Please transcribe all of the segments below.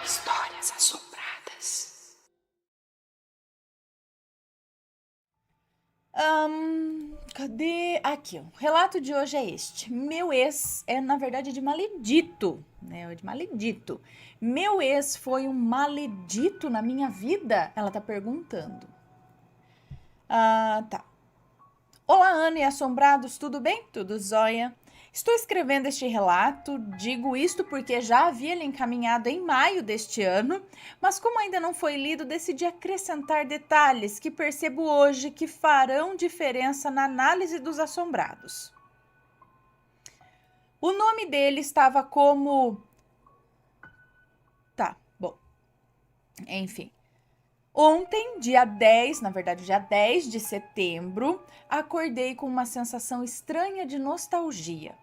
Histórias assombradas. Cadê? Aqui, ó. O relato de hoje é este. Meu ex é, na verdade, de maledito, né? De maledito. Meu ex foi um maledito na minha vida? Ela tá perguntando. Tá. Olá, Ana e assombrados, tudo bem? Tudo jóia? Estou escrevendo este relato, digo isto porque já havia ele encaminhado em maio deste ano, mas como ainda não foi lido, decidi acrescentar detalhes que percebo hoje que farão diferença na análise dos assombrados. O nome dele estava como... Tá, bom, enfim. Ontem, dia 10, na verdade, dia 10 de setembro, acordei com uma sensação estranha de nostalgia.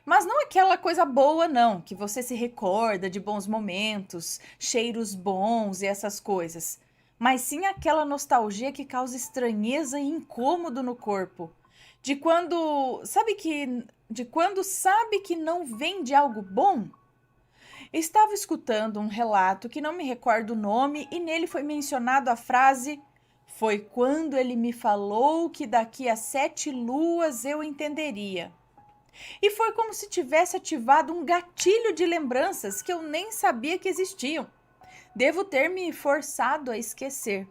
Mas não aquela coisa boa, não, que você se recorda de bons momentos, cheiros bons e essas coisas. Mas sim aquela nostalgia que causa estranheza e incômodo no corpo. De quando sabe que não vem de algo bom? Estava escutando um relato que não me recordo o nome e nele foi mencionado a frase: "Foi quando ele me falou que daqui a 7 luas eu entenderia." E foi como se tivesse ativado um gatilho de lembranças que eu nem sabia que existiam. Devo ter me forçado a esquecer.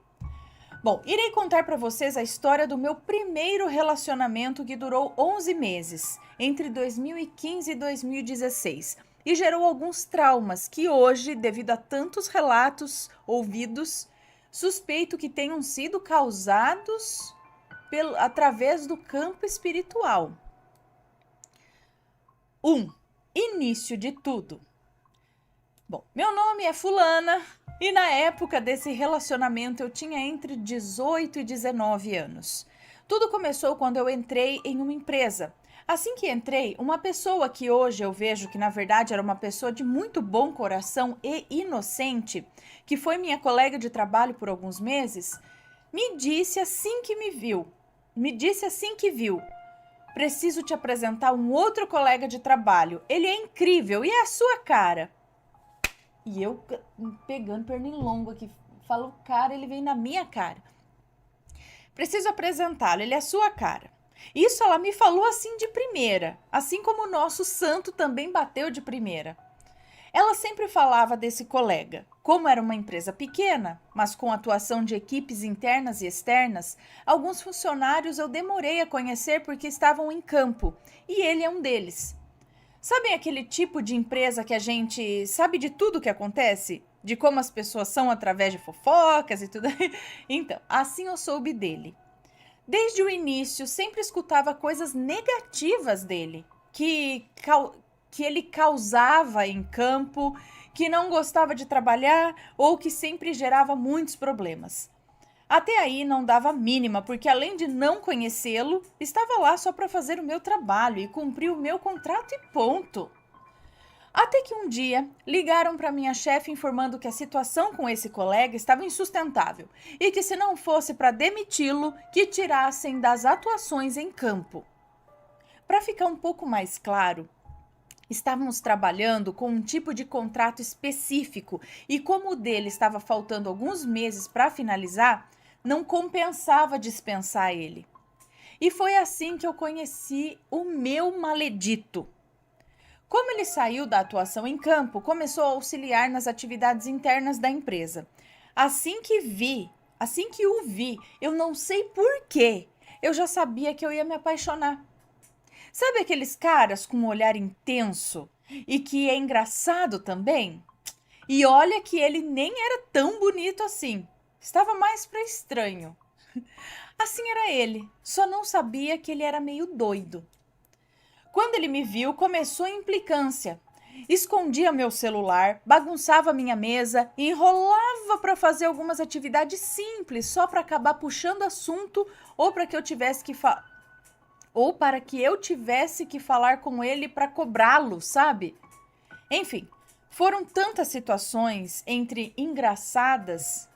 Bom, irei contar para vocês a história do meu primeiro relacionamento que durou 11 meses, entre 2015 e 2016, e gerou alguns traumas que hoje, devido a tantos relatos ouvidos, suspeito que tenham sido causados através do campo espiritual. 1. Início de tudo. Bom, meu nome é Fulana e na época desse relacionamento eu tinha entre 18 e 19 anos. Tudo começou quando eu entrei em uma empresa. Assim que entrei, uma pessoa que hoje eu vejo que na verdade era uma pessoa de muito bom coração e inocente, que foi minha colega de trabalho por alguns meses, me disse assim que viu: "Preciso te apresentar um outro colega de trabalho. Ele é incrível e é a sua cara." E eu pegando pernilongo aqui, falo, cara, ele veio na minha cara. "Preciso apresentá-lo, ele é a sua cara." Isso ela me falou assim de primeira, assim como o nosso santo também bateu de primeira. Ela sempre falava desse colega. Como era uma empresa pequena, mas com atuação de equipes internas e externas, alguns funcionários eu demorei a conhecer porque estavam em campo, e ele é um deles. Sabem aquele tipo de empresa que a gente sabe de tudo que acontece? De como as pessoas são através de fofocas e tudo? Então, assim eu soube dele. Desde o início, sempre escutava coisas negativas dele, que ele causava em campo, que não gostava de trabalhar ou que sempre gerava muitos problemas. Até aí não dava a mínima, porque além de não conhecê-lo, estava lá só para fazer o meu trabalho e cumprir o meu contrato e ponto. Até que um dia ligaram para minha chefe informando que a situação com esse colega estava insustentável e que se não fosse para demiti-lo, que tirassem das atuações em campo. Para ficar um pouco mais claro, estávamos trabalhando com um tipo de contrato específico e como o dele estava faltando alguns meses para finalizar, não compensava dispensar ele. E foi assim que eu conheci o meu maledito. Como ele saiu da atuação em campo, começou a auxiliar nas atividades internas da empresa. Assim que o vi, eu não sei porquê, eu já sabia que eu ia me apaixonar. Sabe aqueles caras com um olhar intenso e que é engraçado também? E olha que ele nem era tão bonito assim. Estava mais para estranho. Assim era ele, só não sabia que ele era meio doido. Quando ele me viu, começou a implicância. Escondia meu celular, bagunçava minha mesa e enrolava para fazer algumas atividades simples, só para acabar puxando assunto ou para que eu tivesse que falar com ele para cobrá-lo, sabe? Enfim, foram tantas situações entre engraçadas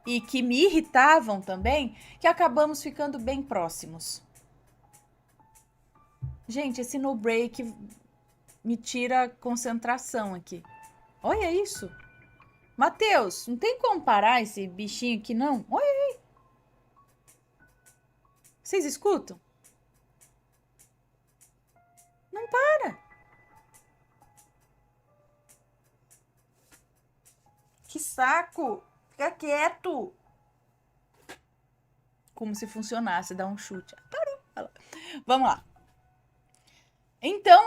e que me irritavam também, que acabamos ficando bem próximos. Gente, esse no break me tira concentração aqui. Olha isso. Matheus, não tem como parar esse bichinho aqui, não? Oi, oi. Vocês escutam? Não para. Que saco. Fica quieto. Como se funcionasse, dar um chute. Parou. Vamos lá. Então,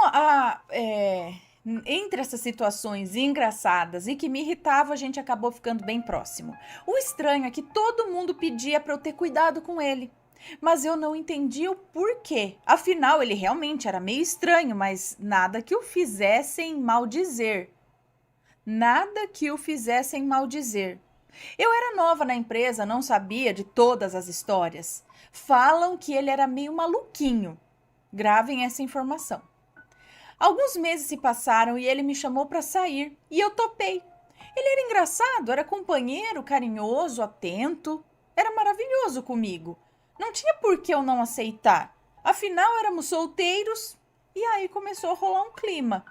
entre essas situações engraçadas e que me irritavam, a gente acabou ficando bem próximo. O estranho é que todo mundo pedia para eu ter cuidado com ele, mas eu não entendia o porquê. Afinal, ele realmente era meio estranho, mas nada que o fizessem maldizer. Nada que o fizessem maldizer. Eu era nova na empresa, não sabia de todas as histórias. Falam que ele era meio maluquinho. Gravem essa informação. Alguns meses se passaram e ele me chamou para sair e eu topei. Ele era engraçado, era companheiro, carinhoso, atento. Era maravilhoso comigo. Não tinha por que eu não aceitar. Afinal, éramos solteiros e aí começou a rolar um clima.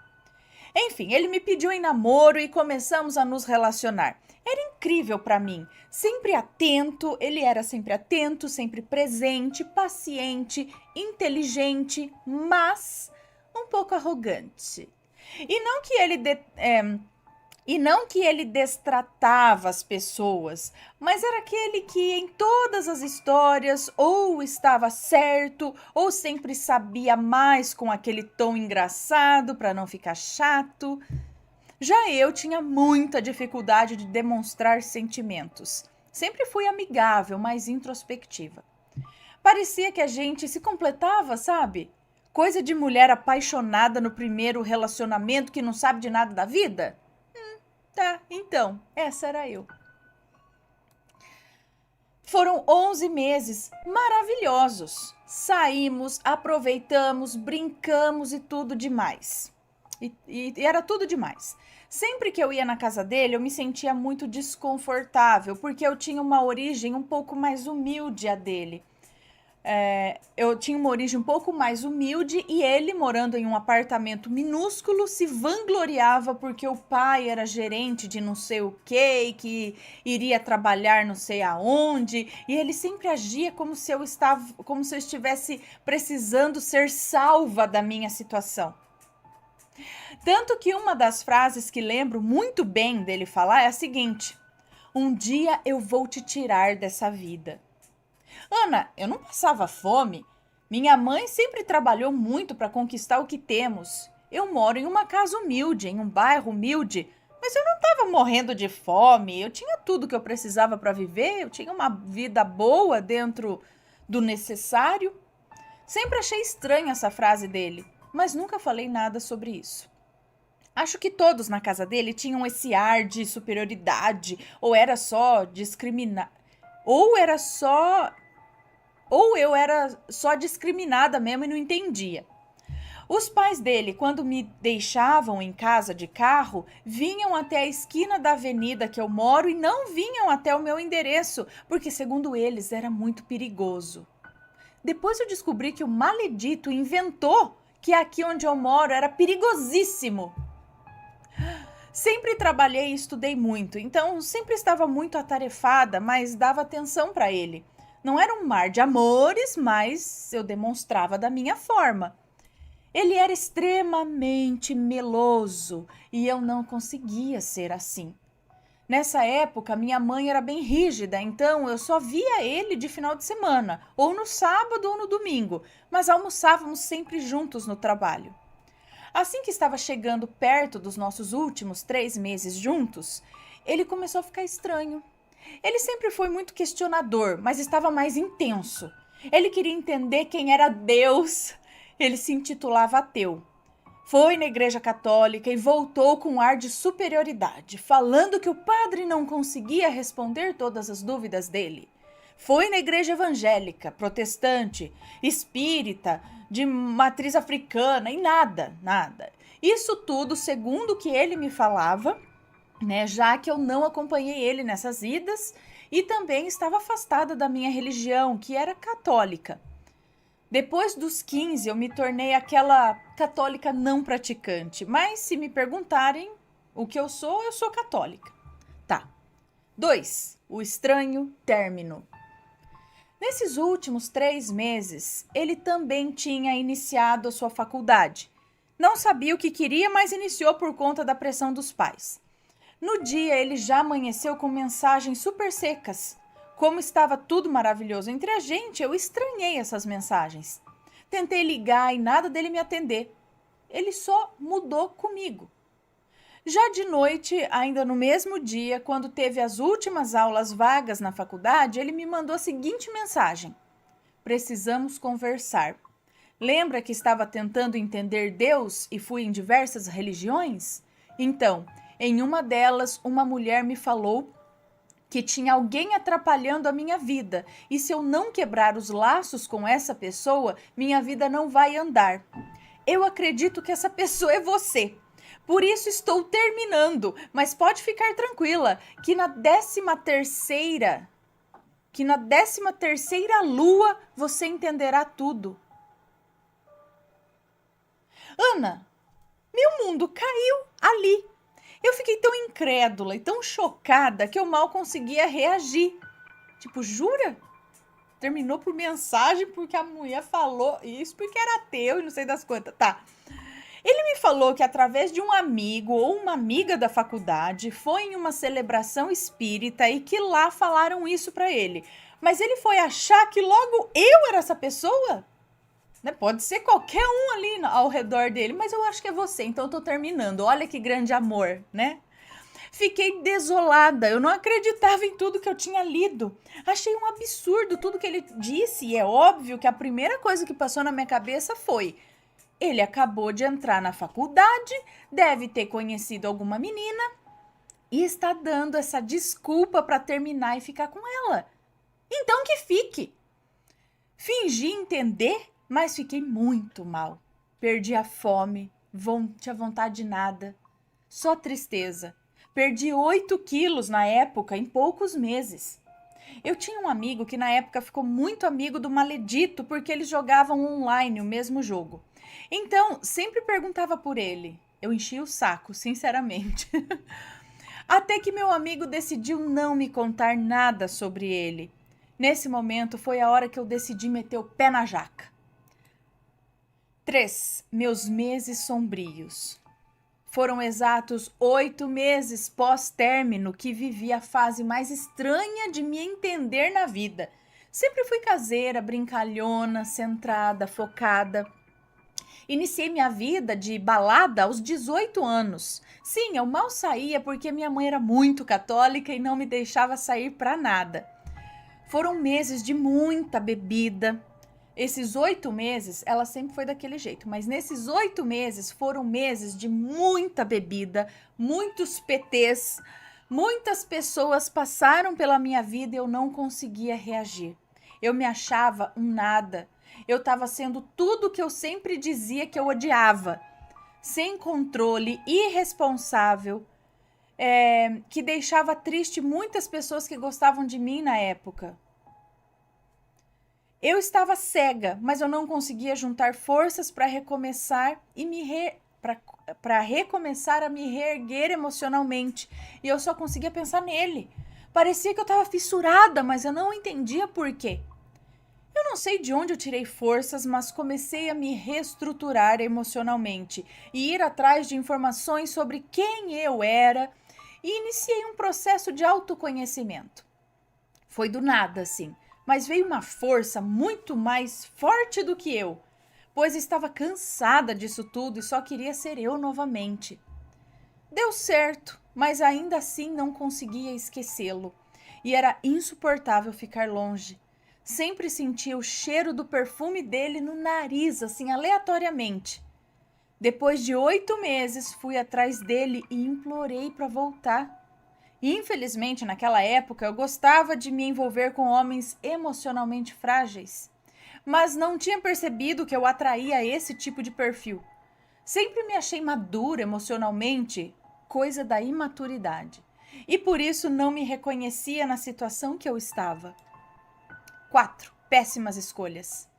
Enfim, ele me pediu em namoro e começamos a nos relacionar. Era incrível para mim, sempre atento, ele era sempre atento, sempre presente, paciente, inteligente, mas um pouco arrogante. E não que ele destratava as pessoas, mas era aquele que em todas as histórias ou estava certo ou sempre sabia mais com aquele tom engraçado para não ficar chato. Já eu tinha muita dificuldade de demonstrar sentimentos. Sempre fui amigável, mas introspectiva. Parecia que a gente se completava, sabe? Coisa de mulher apaixonada no primeiro relacionamento que não sabe de nada da vida. Tá, então, essa era eu. Foram 11 meses maravilhosos. Saímos, aproveitamos, brincamos e tudo demais. E era tudo demais. Sempre que eu ia na casa dele, eu me sentia muito desconfortável, porque eu tinha uma origem um pouco mais humilde a dele. Eu tinha uma origem um pouco mais humilde e ele, morando em um apartamento minúsculo, se vangloriava porque o pai era gerente de não sei o quê e que iria trabalhar não sei aonde, e ele sempre agia como se eu estivesse precisando ser salva da minha situação. Tanto que uma das frases que lembro muito bem dele falar é a seguinte: um dia eu vou te tirar dessa vida. Ana, eu não passava fome. Minha mãe sempre trabalhou muito para conquistar o que temos. Eu moro em uma casa humilde, em um bairro humilde, mas eu não estava morrendo de fome. Eu tinha tudo que eu precisava para viver, eu tinha uma vida boa dentro do necessário. Sempre achei estranha essa frase dele, mas nunca falei nada sobre isso. Acho que todos na casa dele tinham esse ar de superioridade, ou era só discriminar, ou eu era só discriminada mesmo e não entendia. Os pais dele, quando me deixavam em casa de carro, vinham até a esquina da avenida que eu moro e não vinham até o meu endereço, porque, segundo eles, era muito perigoso. Depois eu descobri que o maledito inventou que aqui onde eu moro era perigosíssimo. Sempre trabalhei e estudei muito, então sempre estava muito atarefada, mas dava atenção para ele. Não era um mar de amores, mas eu demonstrava da minha forma. Ele era extremamente meloso e eu não conseguia ser assim. Nessa época, minha mãe era bem rígida, então eu só via ele de final de semana, ou no sábado ou no domingo, mas almoçávamos sempre juntos no trabalho. Assim que estava chegando perto dos nossos últimos 3 meses juntos, ele começou a ficar estranho. Ele sempre foi muito questionador, mas estava mais intenso. Ele queria entender quem era Deus. Ele se intitulava ateu. Foi na igreja católica e voltou com um ar de superioridade, falando que o padre não conseguia responder todas as dúvidas dele. Foi na igreja evangélica, protestante, espírita, de matriz africana e nada. Isso tudo segundo o que ele me falava, né, já que eu não acompanhei ele nessas idas e também estava afastada da minha religião, que era católica. Depois dos 15, eu me tornei aquela católica não praticante, mas se me perguntarem o que eu sou católica. Tá. 2. O estranho término. Nesses últimos 3 meses, ele também tinha iniciado a sua faculdade. Não sabia o que queria, mas iniciou por conta da pressão dos pais. No dia, ele já amanheceu com mensagens super secas. Como estava tudo maravilhoso entre a gente, eu estranhei essas mensagens. Tentei ligar e nada dele me atender. Ele só mudou comigo. Já de noite, ainda no mesmo dia, quando teve as últimas aulas vagas na faculdade, ele me mandou a seguinte mensagem: precisamos conversar. Lembra que estava tentando entender Deus e fui em diversas religiões? Então, em uma delas, uma mulher me falou que tinha alguém atrapalhando a minha vida e se eu não quebrar os laços com essa pessoa, minha vida não vai andar. Eu acredito que essa pessoa é você. Por isso estou terminando, mas pode ficar tranquila que na 13ª lua você entenderá tudo. Ana, meu mundo caiu ali. Eu fiquei tão incrédula e tão chocada que eu mal conseguia reagir. Tipo, jura? Terminou por mensagem porque a mulher falou isso porque era ateu e não sei das quantas. Tá. Ele me falou que através de um amigo ou uma amiga da faculdade foi em uma celebração espírita e que lá falaram isso pra ele. Mas ele foi achar que logo eu era essa pessoa? Né? Pode ser qualquer um ali ao redor dele, mas eu acho que é você, então eu tô terminando. Olha que grande amor, né? Fiquei desolada, eu não acreditava em tudo que eu tinha lido. Achei um absurdo tudo que ele disse e é óbvio que a primeira coisa que passou na minha cabeça foi: ele acabou de entrar na faculdade, deve ter conhecido alguma menina e está dando essa desculpa para terminar e ficar com ela. Então que fique. Fingi entender, mas fiquei muito mal. Perdi a fome, tinha vontade de nada, só tristeza. Perdi 8 quilos na época, em poucos meses. Eu tinha um amigo que na época ficou muito amigo do Maledito porque eles jogavam online o mesmo jogo. Então, sempre perguntava por ele. Eu enchia o saco, sinceramente. Até que meu amigo decidiu não me contar nada sobre ele. Nesse momento, foi a hora que eu decidi meter o pé na jaca. 3. Meus meses sombrios. Foram exatos 8 meses pós-término que vivi a fase mais estranha de me entender na vida. Sempre fui caseira, brincalhona, centrada, focada. Iniciei minha vida de balada aos 18 anos. Sim, eu mal saía porque minha mãe era muito católica e não me deixava sair para nada. Foram meses de muita bebida. Esses 8 meses, ela sempre foi daquele jeito, mas nesses 8 meses foram meses de muita bebida, muitos PTs, muitas pessoas passaram pela minha vida e eu não conseguia reagir. Eu me achava um nada. Eu estava sendo tudo que eu sempre dizia que eu odiava. Sem controle, irresponsável, que deixava triste muitas pessoas que gostavam de mim na época. Eu estava cega, mas eu não conseguia juntar forças para recomeçar para recomeçar a me reerguer emocionalmente. E eu só conseguia pensar nele. Parecia que eu estava fissurada, mas eu não entendia por quê. Eu não sei de onde eu tirei forças, mas comecei a me reestruturar emocionalmente e ir atrás de informações sobre quem eu era e iniciei um processo de autoconhecimento. Foi do nada, assim, mas veio uma força muito mais forte do que eu, pois estava cansada disso tudo e só queria ser eu novamente. Deu certo, mas ainda assim não conseguia esquecê-lo e era insuportável ficar longe. Sempre sentia o cheiro do perfume dele no nariz, assim, aleatoriamente. Depois de 8 meses, fui atrás dele e implorei para voltar. Infelizmente, naquela época, eu gostava de me envolver com homens emocionalmente frágeis, mas não tinha percebido que eu atraía esse tipo de perfil. Sempre me achei madura emocionalmente, coisa da imaturidade, e por isso não me reconhecia na situação que eu estava. 4. Péssimas escolhas.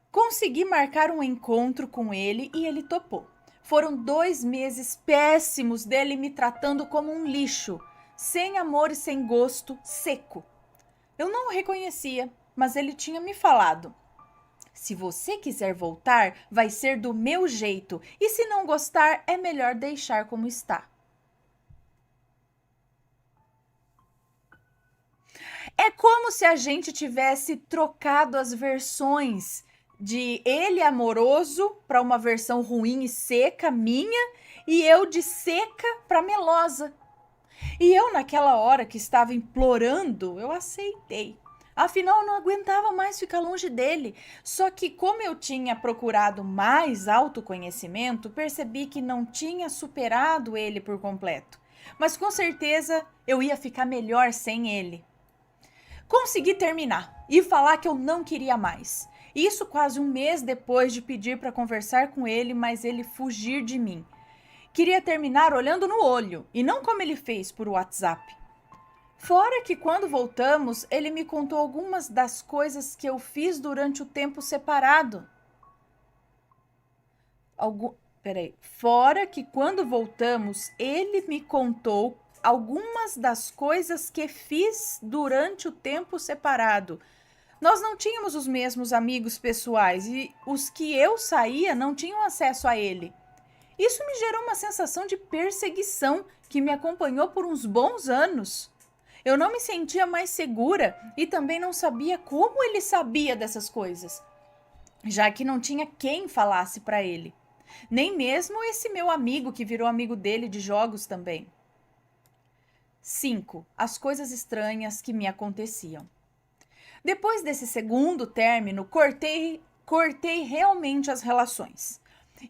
Consegui marcar um encontro com ele e ele topou. Foram 2 meses péssimos dele me tratando como um lixo. sem amor e sem gosto, seco. Eu não o reconhecia, mas ele tinha me falado: se você quiser voltar, vai ser do meu jeito, e se não gostar, é melhor deixar como está. É como se a gente tivesse trocado as versões de ele amoroso para uma versão ruim e seca minha, e eu de seca para melosa. E eu, naquela hora que estava implorando, eu aceitei. Afinal, eu não aguentava mais ficar longe dele. Só que, como eu tinha procurado mais autoconhecimento, percebi que não tinha superado ele por completo. Mas com certeza eu ia ficar melhor sem ele. Consegui terminar e falar que eu não queria mais. Isso quase um mês depois de pedir para conversar com ele, mas ele fugir de mim. Queria terminar olhando no olho e não como ele fez por WhatsApp. Fora que quando voltamos, ele me contou algumas das coisas que eu fiz durante o tempo separado. Fora que quando voltamos, ele me contou algumas das coisas que fiz durante o tempo separado. Nós não tínhamos os mesmos amigos pessoais e os que eu saía não tinham acesso a ele. Isso me gerou uma sensação de perseguição que me acompanhou por uns bons anos. Eu não me sentia mais segura e também não sabia como ele sabia dessas coisas, já que não tinha quem falasse para ele. Nem mesmo esse meu amigo que virou amigo dele de jogos também. 5. As coisas estranhas que me aconteciam. Depois desse segundo término, cortei realmente as relações.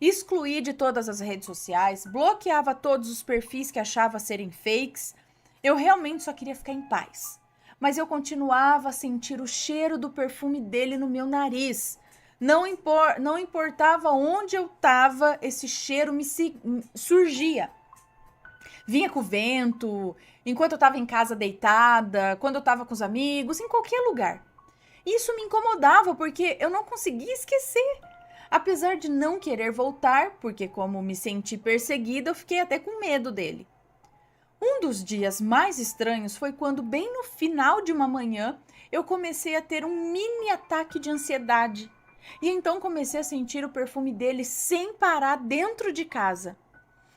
Excluí de todas as redes sociais, bloqueava todos os perfis que achava serem fakes. Eu realmente só queria ficar em paz. Mas eu continuava a sentir o cheiro do perfume dele no meu nariz. Não importava onde eu estava, esse cheiro surgia. Vinha com o vento, enquanto eu estava em casa deitada, quando eu estava com os amigos, em qualquer lugar. Isso me incomodava porque eu não conseguia esquecer. Apesar de não querer voltar, porque como me senti perseguida, eu fiquei até com medo dele. Um dos dias mais estranhos foi quando, bem no final de uma manhã, eu comecei a ter um mini ataque de ansiedade. E então comecei a sentir o perfume dele sem parar dentro de casa.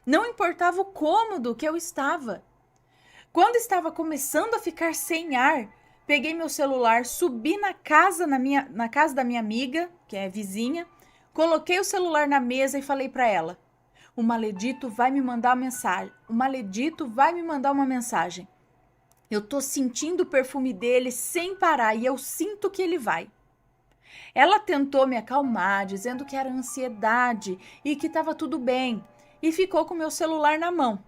Não importava o cômodo que eu estava. Quando estava começando a ficar sem ar, peguei meu celular, subi na casa da minha amiga, que é vizinha, coloquei o celular na mesa e falei para ela: o maledito vai me mandar uma mensagem. O maledito vai me mandar uma mensagem. Eu tô sentindo o perfume dele sem parar e eu sinto que ele vai. Ela tentou me acalmar, dizendo que era ansiedade e que estava tudo bem, e ficou com meu celular na mão.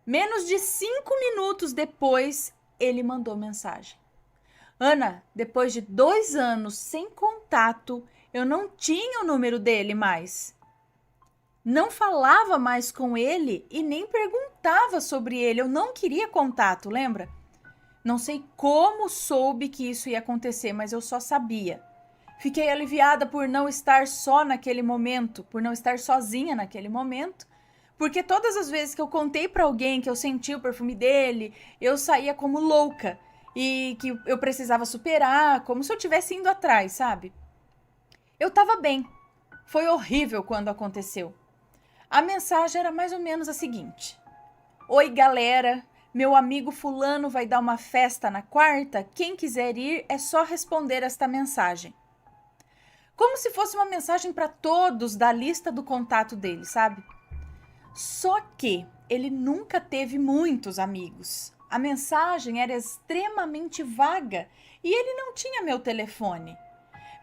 Menos de 5 minutos depois, ele mandou mensagem: Ana, depois de 2 anos sem contato, eu não tinha o número dele mais. Não falava mais com ele e nem perguntava sobre ele. Eu não queria contato, lembra? Não sei como soube que isso ia acontecer, mas eu só sabia. Fiquei aliviada por não estar só naquele momento, por não estar sozinha naquele momento, porque todas as vezes que eu contei para alguém que eu senti o perfume dele, eu saía como louca e que eu precisava superar, como se eu estivesse indo atrás, sabe? Eu tava bem. Foi horrível quando aconteceu. A mensagem era mais ou menos a seguinte: oi, galera, meu amigo fulano vai dar uma festa na quarta, quem quiser ir é só responder esta mensagem. Como se fosse uma mensagem para todos da lista do contato dele, sabe? Só que ele nunca teve muitos amigos. A mensagem era extremamente vaga e ele não tinha meu telefone.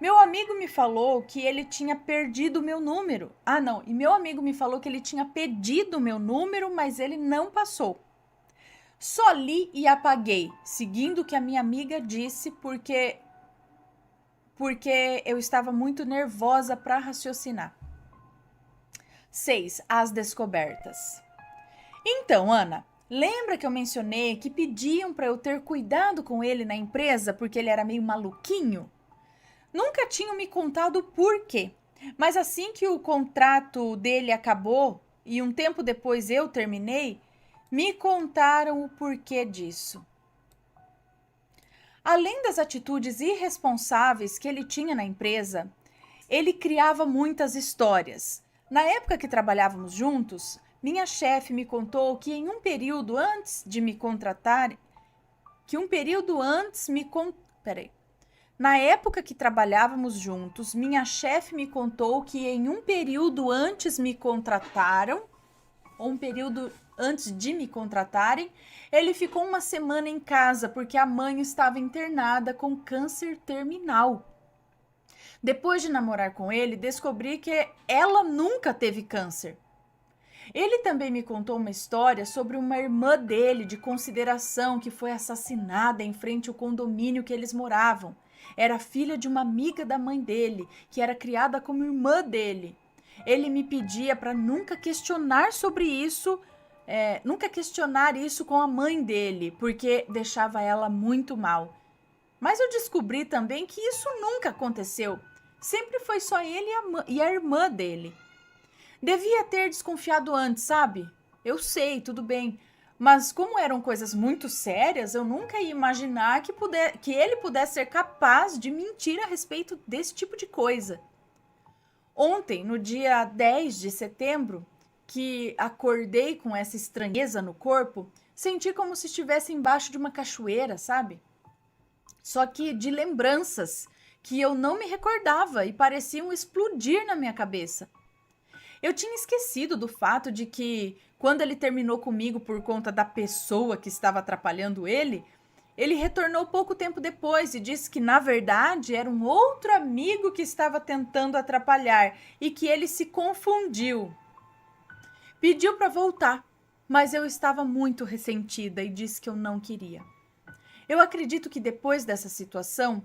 Meu amigo me falou que ele tinha perdido o meu número. E meu amigo me falou que ele tinha pedido o meu número, mas ele não passou. Só li e apaguei, seguindo o que a minha amiga disse, porque eu estava muito nervosa para raciocinar. 6. As descobertas. Então, Ana, lembra que eu mencionei que pediam para eu ter cuidado com ele na empresa porque ele era meio maluquinho? Nunca tinham me contado o porquê, mas assim que o contrato dele acabou e um tempo depois eu terminei, Me contaram o porquê disso. Além das atitudes irresponsáveis que ele tinha na empresa, ele criava muitas histórias. Na época que trabalhávamos juntos, minha chefe me contou que em um período antes de me contratar, Na época que trabalhávamos juntos, minha chefe me contou que em um período antes me contrataram, ou um período antes de me contratarem, ele ficou uma semana em casa porque a mãe estava internada com câncer terminal. Depois de namorar com ele, descobri que ela nunca teve câncer. Ele também me contou uma história sobre uma irmã dele de consideração que foi assassinada em frente ao condomínio que eles moravam. Era filha de uma amiga da mãe dele, que era criada como irmã dele. Ele me pedia para nunca questionar sobre isso, nunca questionar isso com a mãe dele, porque deixava ela muito mal. Mas eu descobri também que isso nunca aconteceu. Sempre foi só ele e a irmã dele. Devia ter desconfiado antes, sabe? Eu sei, tudo bem. Mas como eram coisas muito sérias, eu nunca ia imaginar que ele pudesse ser capaz de mentir a respeito desse tipo de coisa. Ontem, no dia 10 de setembro, que acordei com essa estranheza no corpo, senti como se estivesse embaixo de uma cachoeira, sabe? Só que de lembranças que eu não me recordava e pareciam explodir na minha cabeça. Eu tinha esquecido do fato de que, quando ele terminou comigo por conta da pessoa que estava atrapalhando ele retornou pouco tempo depois e disse que, na verdade, era um outro amigo que estava tentando atrapalhar e que ele se confundiu. Pediu para voltar, mas eu estava muito ressentida e disse que eu não queria. Eu acredito que depois dessa situação,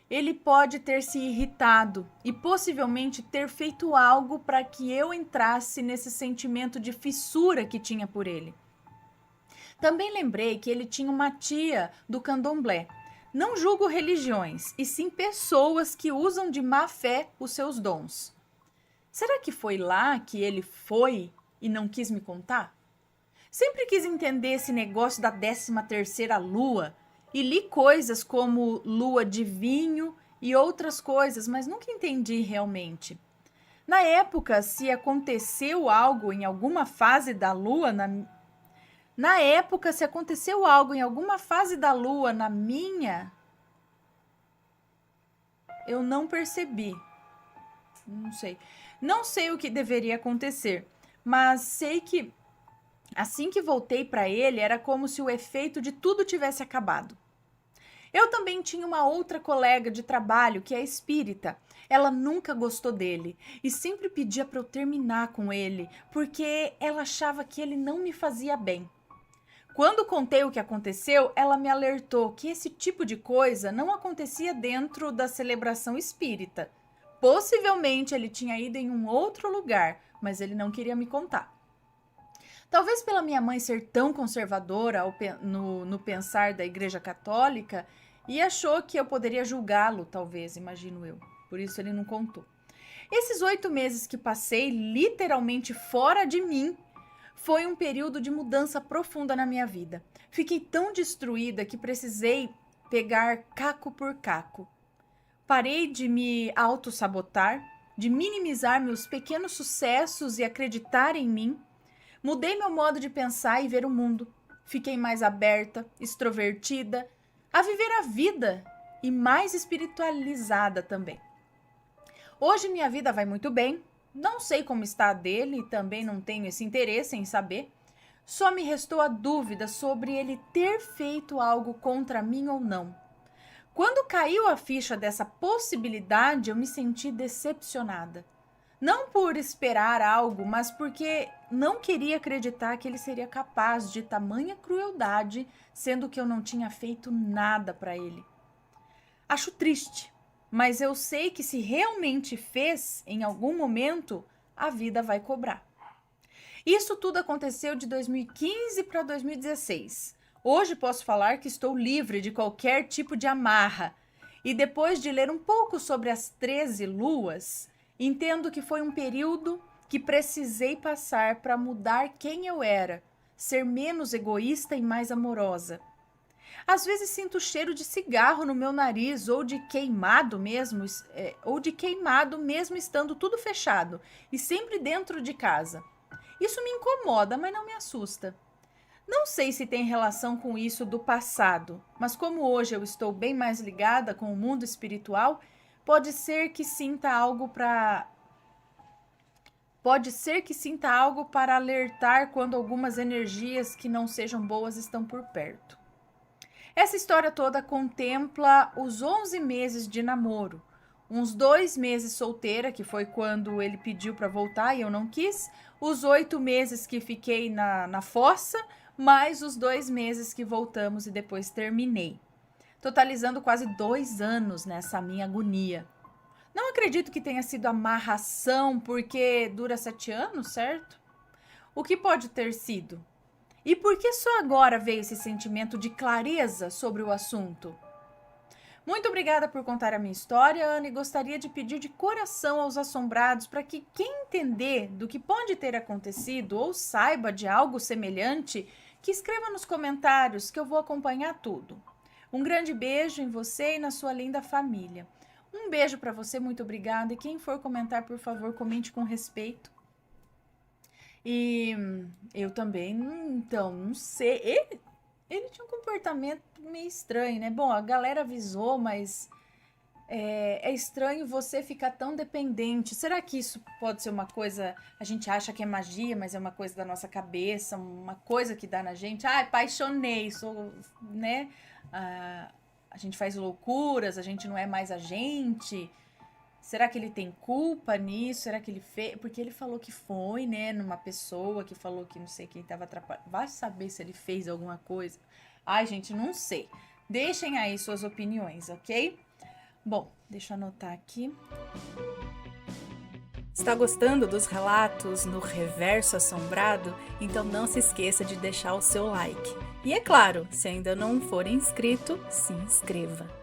ele pode ter se irritado e possivelmente ter feito algo para que eu entrasse nesse sentimento de fissura que tinha por ele. Também lembrei que ele tinha uma tia do candomblé. Não julgo religiões, e sim pessoas que usam de má fé os seus dons. Será que foi lá que ele foi e não quis me contar? Sempre quis entender esse negócio da 13ª lua, e li coisas como lua de vinho e outras coisas, mas nunca entendi realmente. Na época, se aconteceu algo em alguma fase da lua na minha, eu não percebi. Não sei o que deveria acontecer, mas sei que assim que voltei para ele, era como se o efeito de tudo tivesse acabado. Eu também tinha uma outra colega de trabalho que é espírita. Ela nunca gostou dele e sempre pedia para eu terminar com ele, porque ela achava que ele não me fazia bem. Quando contei o que aconteceu, ela me alertou que esse tipo de coisa não acontecia dentro da celebração espírita. Possivelmente ele tinha ido em um outro lugar, mas ele não queria me contar. Talvez pela minha mãe ser tão conservadora no pensar da Igreja Católica, e achou que eu poderia julgá-lo, talvez, imagino eu. Por isso ele não contou. Esses 8 meses que passei literalmente fora de mim, foi um período de mudança profunda na minha vida. Fiquei tão destruída que precisei pegar caco por caco. Parei de me auto-sabotar, de minimizar meus pequenos sucessos e acreditar em mim. Mudei meu modo de pensar e ver o mundo. Fiquei mais aberta, extrovertida, a viver a vida e mais espiritualizada também. Hoje minha vida vai muito bem. Não sei como está a dele e também não tenho esse interesse em saber. Só me restou a dúvida sobre ele ter feito algo contra mim ou não. Quando caiu a ficha dessa possibilidade, eu me senti decepcionada. Não por esperar algo, mas porque não queria acreditar que ele seria capaz de tamanha crueldade, sendo que eu não tinha feito nada para ele. Acho triste, mas eu sei que se realmente fez, em algum momento, a vida vai cobrar. Isso tudo aconteceu de 2015 para 2016. Hoje posso falar que estou livre de qualquer tipo de amarra. E depois de ler um pouco sobre as 13 luas, entendo que foi um período que precisei passar para mudar quem eu era, ser menos egoísta e mais amorosa. Às vezes sinto o cheiro de cigarro no meu nariz ou de queimado mesmo estando tudo fechado e sempre dentro de casa. Isso me incomoda, mas não me assusta. Não sei se tem relação com isso do passado, mas como hoje eu estou bem mais ligada com o mundo espiritual, pode ser que sinta algo para alertar quando algumas energias que não sejam boas estão por perto. Essa história toda contempla os 11 meses de namoro, uns 2 meses solteira, que foi quando ele pediu para voltar e eu não quis, os 8 meses que fiquei na fossa, mais os 2 meses que voltamos e depois terminei, totalizando quase 2 anos nessa minha agonia. Não acredito que tenha sido amarração, porque dura 7 anos, certo? O que pode ter sido? E por que só agora veio esse sentimento de clareza sobre o assunto? Muito obrigada por contar a minha história, Ana, e gostaria de pedir de coração aos assombrados para que quem entender do que pode ter acontecido ou saiba de algo semelhante, que escreva nos comentários que eu vou acompanhar tudo. Um grande beijo em você e na sua linda família. Um beijo para você, muito obrigada. E quem for comentar, por favor, comente com respeito. E eu também, então, não sei. Ele tinha um comportamento meio estranho, né? Bom, a galera avisou, mas é estranho você ficar tão dependente. Será que isso pode ser uma coisa, a gente acha que é magia, mas é uma coisa da nossa cabeça, uma coisa que dá na gente? Apaixonei, sou, né? A gente faz loucuras, a gente não é mais a gente. Será que ele tem culpa nisso? Será que ele fez? Porque ele falou que foi, né? Numa pessoa que falou que não sei quem estava atrapalhando. Vai saber se ele fez alguma coisa. Ai, gente, não sei. Deixem aí suas opiniões, ok? Bom, deixa eu anotar aqui. Está gostando dos relatos no Reverso Assombrado? Então não se esqueça de deixar o seu like. E é claro, se ainda não for inscrito, se inscreva.